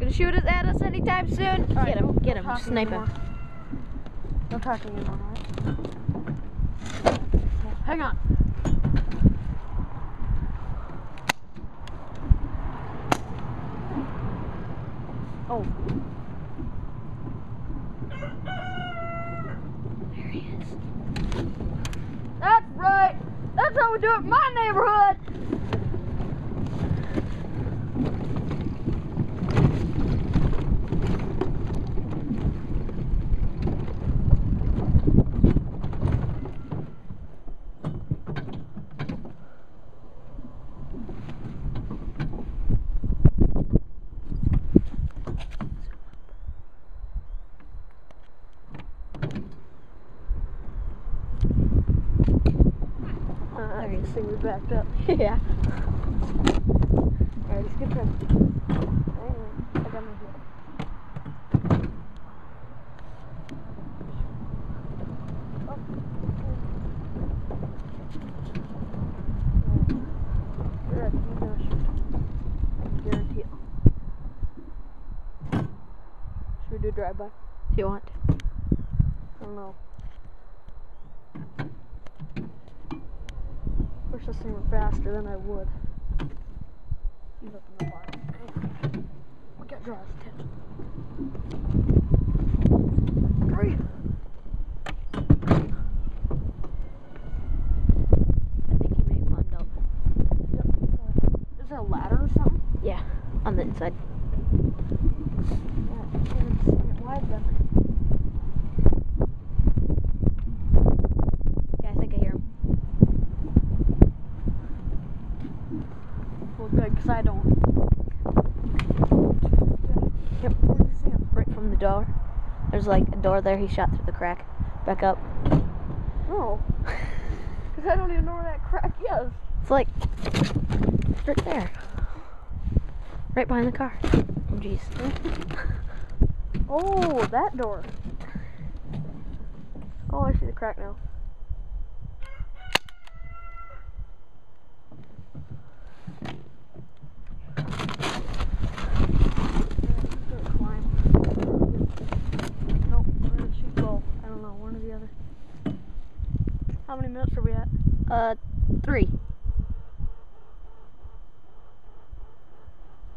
gonna shoot us at us anytime soon. Right, Get him, snipe him. No talking anymore, alright? Hang on. Oh. There he is. That's right. That's how we do it in my neighborhood. I can see we backed up. Yeah. Alright, let's get trim. Anyway, I got my head. You're at the shoot. Guarantee it. Should we do a drive-by? If you want. I don't know. Wish this thing went faster than I would. He's up in the bar. We got draws. 10. 3. I think he may have climbed up. Yep. Is there a ladder or something? Yeah, on the inside. Yeah, I can't even see it wide then. Yeah, I think I hear him. Well, good, because I don't. Yep. Where'd you see him? Right from the door. There's like a door there. He shot through the crack. Back up. No. Because I don't even know where that crack is. It's like right there. Right behind the car. Oh, jeez. Oh, that door. Oh, I see the crack now. Nope, we're gonna shoot both. I don't know, one or the other. How many minutes are we at? 3.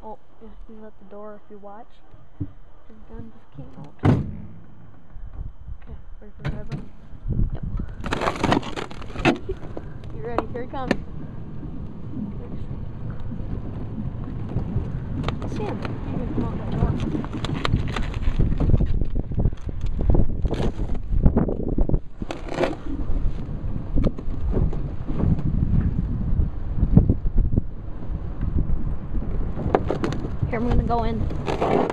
Oh, yeah, he's at the door if you watch. His gun just came out. Okay, ready for the driver? Yep. You ready? Here he comes. See him. He's gonna come out that door. Here, I'm gonna go in. Oh,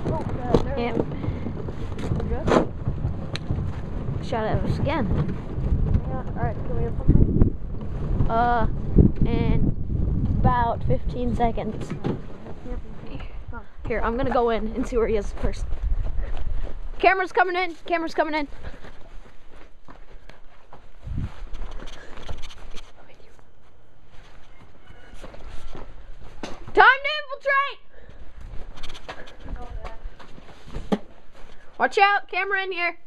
God, there Yep. it is. Good? Shot at us again. Yeah, alright, can we have something? In about 15 seconds. Here, I'm gonna go in and see where he is first. Camera's coming in. Camera's coming in. Time to infiltrate! Watch out, camera in here.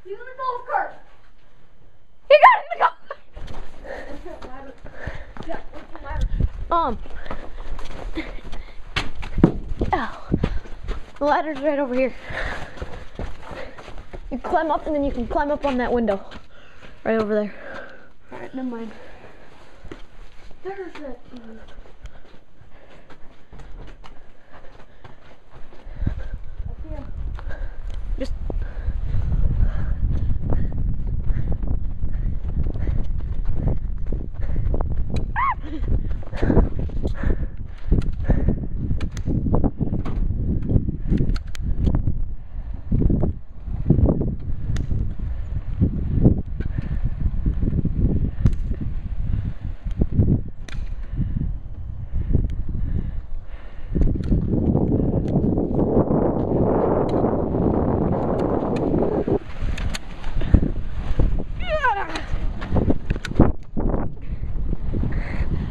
He's in the golf cart! He got in the golf cart! Yeah, what's the ladder? Oh, the ladder's right over here. You climb up and then you can climb up on that window. Right over there. Alright, never mind. There's it. I see him. Just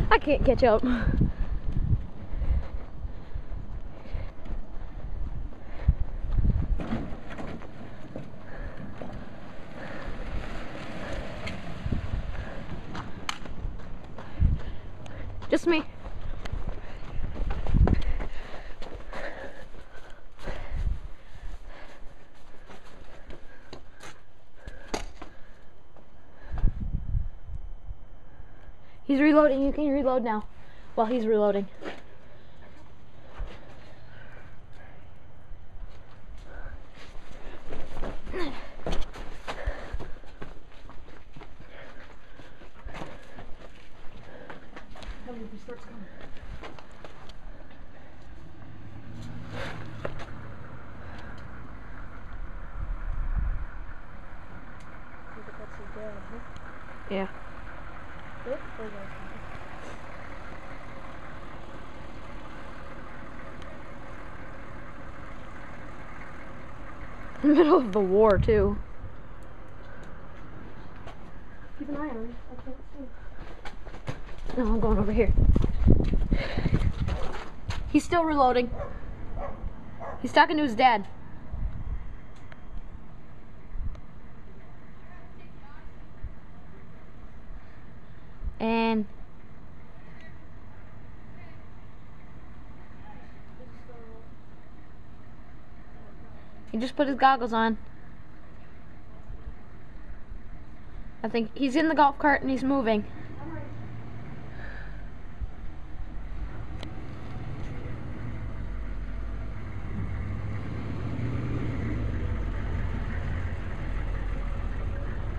I can't catch up. It's me. He's reloading. You can reload now while he's reloading. Yeah. In the middle of the war, too. Keep an eye on him. I can't see. No, I'm going over here. He's still reloading. He's talking to his dad. And he just put his goggles on. I think he's in the golf cart and he's moving.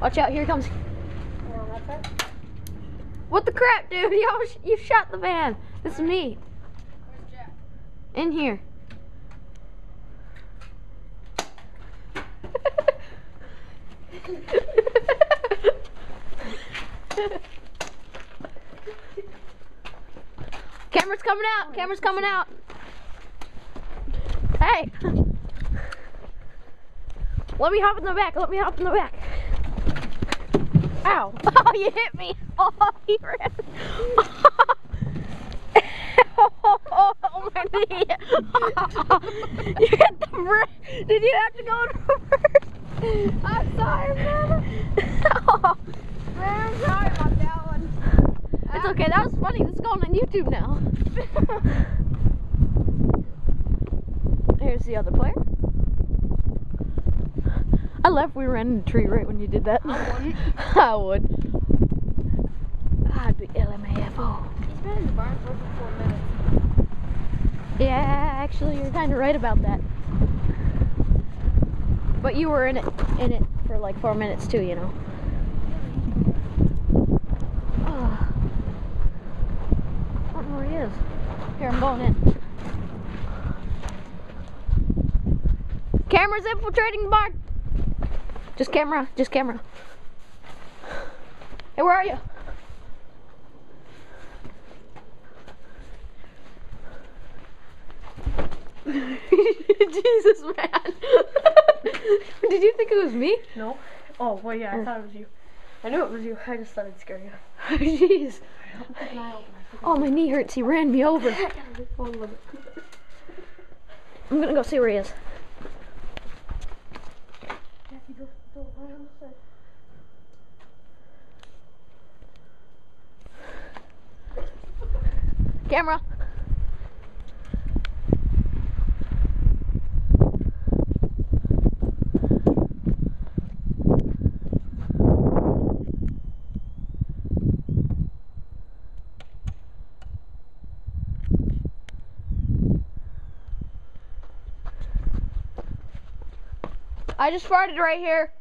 Watch out, here he comes. What the crap, dude? You shot the van. This is me. Where's Jack? In here. Camera's coming out. Camera's coming out. Hey. Let me hop in the back. Let me hop in the back. Ow. Oh, you hit me. Oh, he ran. Oh, my knee. You hit the brake. Did you have to go in reverse? I'm sorry, man. Man, I'm sorry about that one. It's okay. That was funny. This is going on YouTube now. Here's the other player. I left. We ran in a tree right when you did that. I wouldn't. I would. I'd be LMAFO. He's been in the barn for 4 minutes. Yeah, actually, you're kind of right about that. But you were in it for like 4 minutes too, you know. Oh. I don't know where he is. Here, I'm going in. Camera's infiltrating the barn. Just camera, just camera. Hey, where are you? Jesus, man. Did you think it was me? No. Oh, well, yeah, I thought it was you. I knew it was you. I just thought I'd scare you. Jeez. Oh, my knee hurts. He ran me over. I'm gonna go see where he is. Camera. I just farted right here.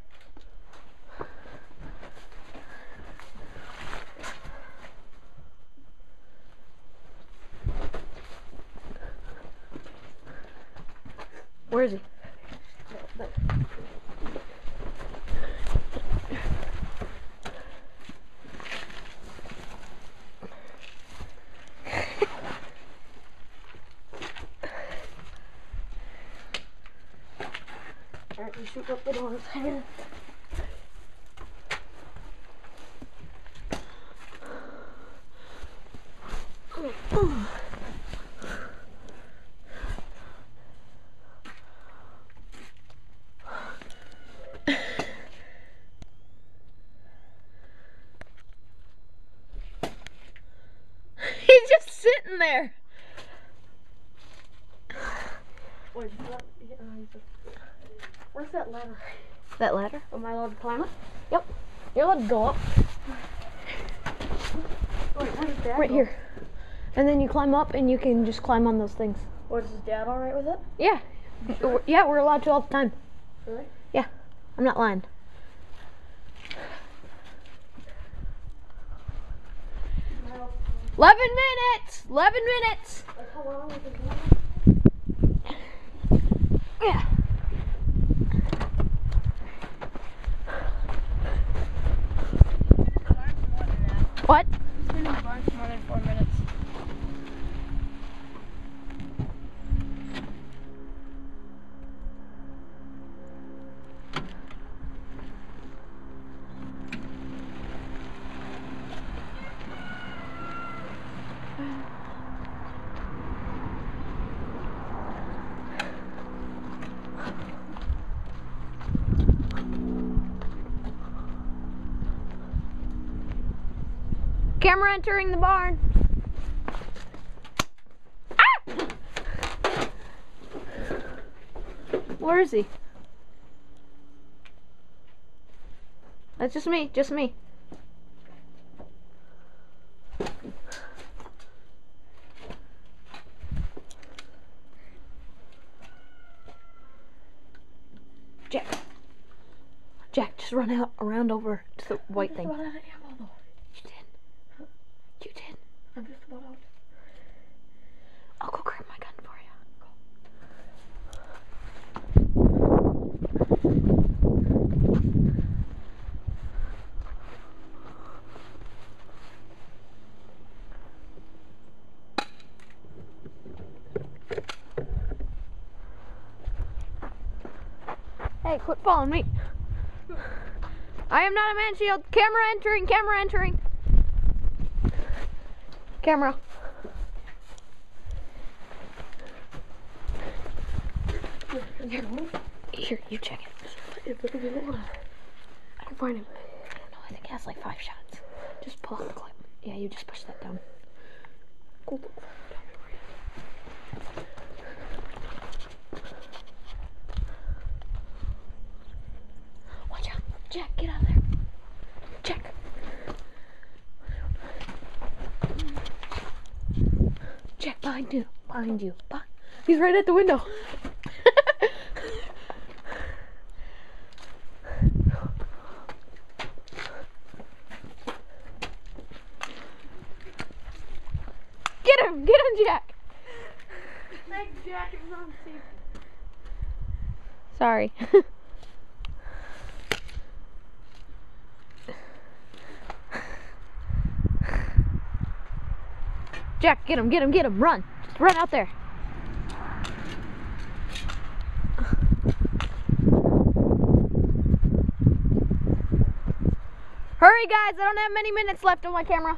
Where is he? Alright, we shoot up the doors here. He's just there. Wait, where's that ladder? That ladder? Am I allowed to climb it? Yep. You're allowed to go up. Wait, where does Dad Right go? here. And then you climb up and you can just climb on those things. What, is his dad alright with it? Yeah. Sure? Yeah, we're allowed to all the time. Really? Yeah. I'm not lying. No. 11 minutes! 11 minutes! That's how long we've been doing it? Yeah. What? It's been in the barn for more than 4 minutes. Camera entering the barn. Ah! Where is he? That's just me, just me. Jack. Jack, just run out around over to the white thing. I'm just about out of ammo, though. You did. You did. I'm just about out. I'll go grab my gun for you. Hey, quit following me. I am not a man shield. Camera entering, camera entering. Camera. Here, you check it. I can find him. I don't know, I think it has like 5 shots. Just pull out the clip. Yeah, you just push that down. Cool. Watch out. Jack, get out of there. Jack. Jack, behind you. Behind you. He's right at the window. Get him, Jack. Thanks, Jack. It was on safe. Sorry. Jack, get him, run. Just run out there. Hurry, guys, I don't have many minutes left on my camera.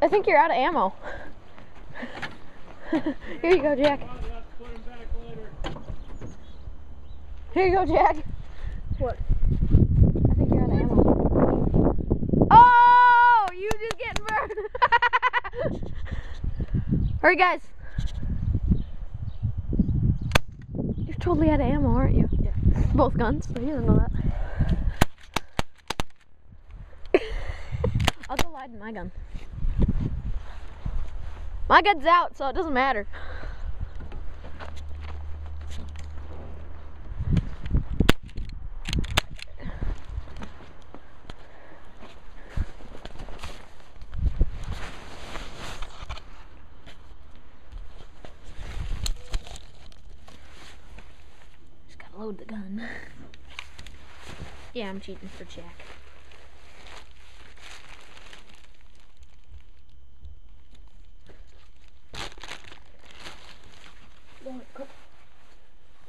I think you're out of ammo. Here you go, Jack. Here you go, Jack. What? I think you're out of ammo. Oh! You just getting burned. Alright, guys. You're totally out of ammo, aren't you? Yeah. Both guns. But he doesn't know that. I'll go hide in my gun. My gun's out, so it doesn't matter. Just gotta load the gun. Yeah, I'm cheating for Jack.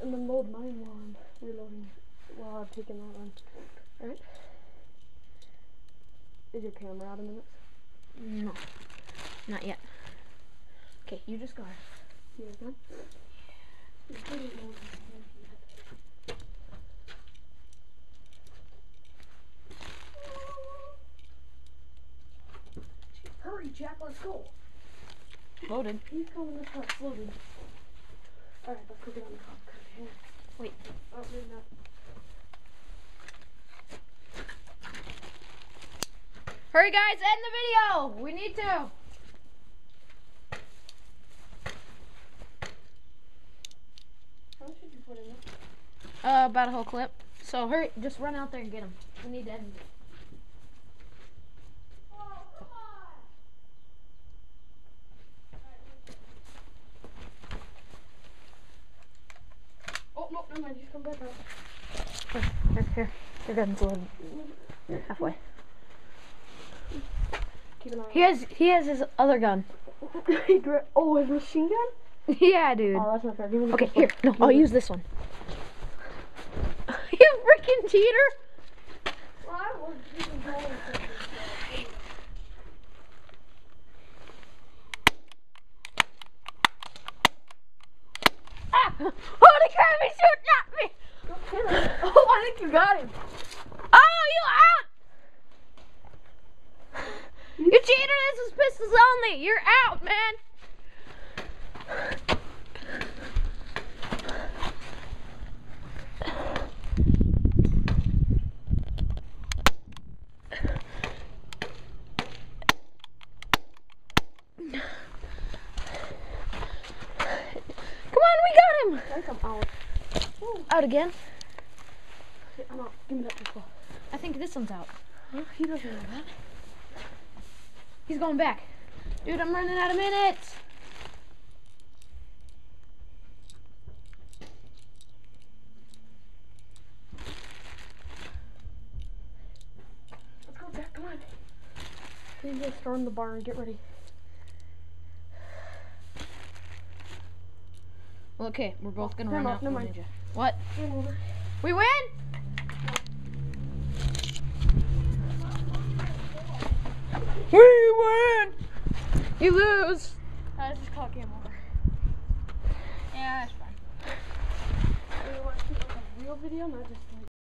And then load mine while I'm reloading, while I'm taking that one. Alright? Is your camera out of minutes? No, not yet. Okay, you just go ahead. You guys done? Hurry, Jack, let's go. Loaded. He's coming this house, loaded. Alright, let's go get on the car. Okay. Wait. Oh, maybe not. Hurry, guys, end the video. We need to. How much did you put in there? About a whole clip. So hurry, just run out there and get him. We need to end it. Oh, no, never mind. Just come back up. Here. Your gun's loaded. Halfway. Keep an eye on He has his other gun. Oh, his machine gun? Yeah, dude. Oh, that's not fair. Give me the Okay, pistol. here. No, I'll use this one. You freaking cheater! Well, I was using gold or something. Ah! Holy crap, he's shooting at me! Don't kill him. Oh, I think you got him. Oh, you out! You cheater, this is pistols only! You're out, man! Come on, we got him! I think I'm out. Oh, Out again? shit, I'm out. Give me that pistol. I think this one's out. Huh? He doesn't know that. He's going back. Dude, I'm running out of minutes. Let's go, Jack. Come on. You guys storm the barn. Get ready. Well, okay, we're both gonna Never run mind, out. never for mind. Ninja. What? Game over. We win? We win! You lose. This is called game over. Yeah, that's fine. We want to keep like a real video, not just